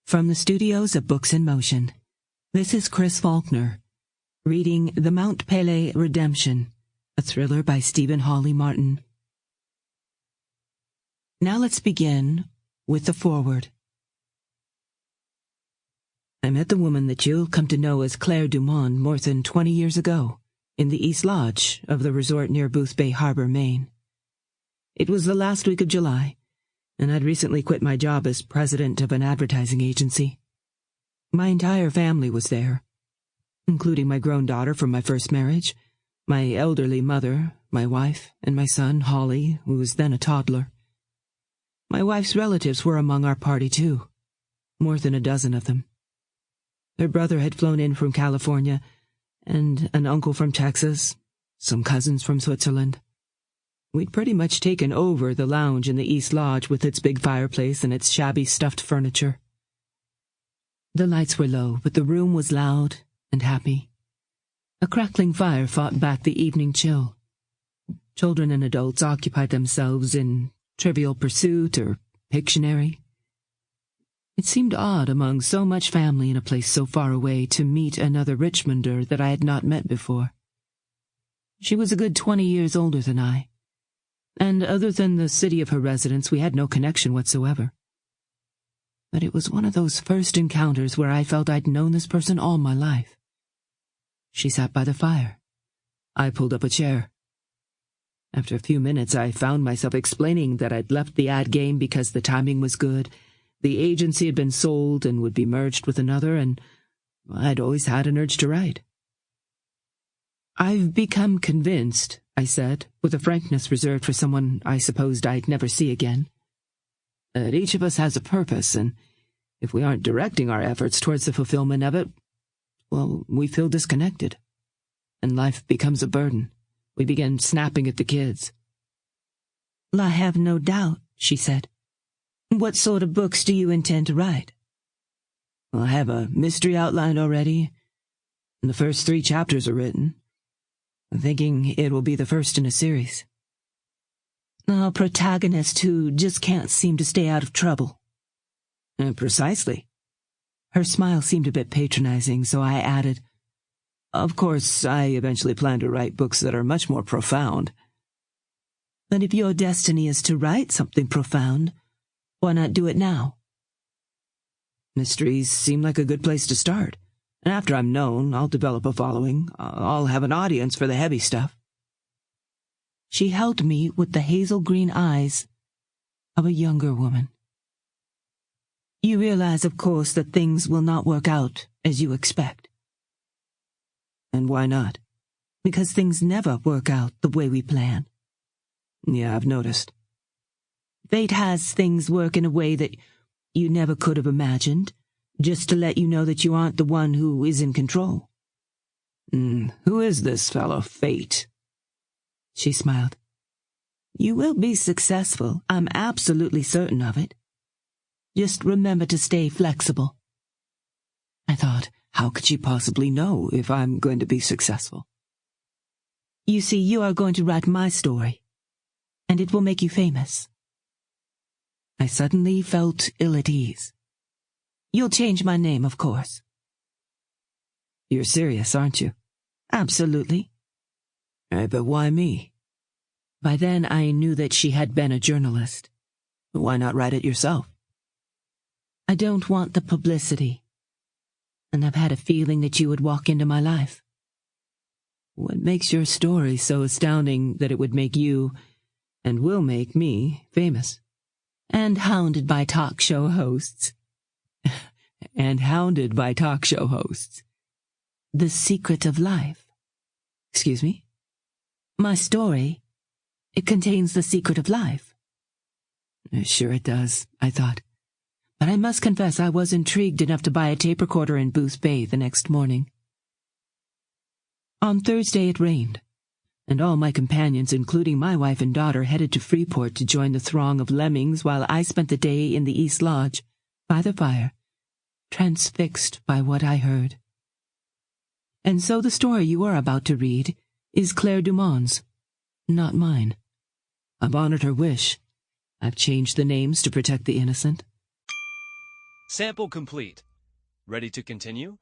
From the studios of Books in Motion, this is Kris Faulkner, reading The Mount Pelée Redemption, a thriller by Stephen Hawley Martin. Now let's begin with the foreword. I met the woman that you'll come to know as Claire DuMond more than 20 years ago, in the East Lodge of the resort near Boothbay Harbor, Maine. It was the last week of July, and I'd recently quit my job as president of an advertising agency. My entire family was there, including my grown daughter from my first marriage, my elderly mother, my wife, and my son, Hawley, who was then a toddler. My wife's relatives were among our party, too, more than a dozen of them. Her brother had flown in from California, and an uncle from Texas, some cousins from Switzerland. We'd pretty much taken over the lounge in the East Lodge with its big fireplace and its shabby stuffed furniture. The lights were low, but the room was loud and happy. A crackling fire fought back the evening chill. Children and adults occupied themselves in Trivial Pursuit or Pictionary. It seemed odd among so much family in a place so far away to meet another Richmonder that I had not met before. She was a good 20 years older than I, and other than the city of her residence, we had no connection whatsoever. But it was one of those first encounters where I felt I'd known this person all my life. She sat by the fire. I pulled up a chair. After a few minutes, I found myself explaining that I'd left the ad game because the timing was good, the agency had been sold and would be merged with another, and I'd always had an urge to write. "I've become convinced," I said, with a frankness reserved for someone I supposed I'd never see again, "that each of us has a purpose, and if we aren't directing our efforts towards the fulfillment of it, well, we feel disconnected, and life becomes a burden. We begin snapping at the kids." "I have no doubt," she said. "What sort of books do you intend to write?" "Well, I have a mystery outlined already, and the first 3 chapters are written. I'm thinking it will be the first in a series." "A protagonist who just can't seem to stay out of trouble." Precisely." Her smile seemed a bit patronizing, so I added, "Of course, I eventually plan to write books that are much more profound." "But if your destiny is to write something profound, why not do it now?" "Mysteries seem like a good place to start. And after I'm known, I'll develop a following. I'll have an audience for the heavy stuff." She held me with the hazel-green eyes of a younger woman. "You realize, of course, that things will not work out as you expect." "And why not?" "Because things never work out the way we plan." "Yeah, I've noticed." "Fate has things work in a way that you never could have imagined, just to let you know that you aren't the one who is in control." Who is this fellow, Fate?" She smiled. "You will be successful. I'm absolutely certain of it. Just remember to stay flexible." I thought, how could she possibly know if I'm going to be successful? "You see, you are going to write my story, and it will make you famous." I suddenly felt ill at ease. "You'll change my name, of course." "You're serious, aren't you?" "Absolutely." "But why me?" By then I knew that she had been a journalist. "Why not write it yourself?" "I don't want the publicity, and I've had a feeling that you would walk into my life." "What makes your story so astounding that it would make you, and will make me, famous?" "And hounded by talk show hosts." "And hounded by talk show hosts." "The secret of life." "Excuse me?" "My story. It contains the secret of life." Sure it does, I thought. But I must confess I was intrigued enough to buy a tape recorder in Boothbay the next morning. On Thursday it rained, and all my companions, including my wife and daughter, headed to Freeport to join the throng of lemmings while I spent the day in the East Lodge, by the fire, transfixed by what I heard. And so the story you are about to read is Claire DuMond's, not mine. I've honored her wish. I've changed the names to protect the innocent. Sample complete. Ready to continue?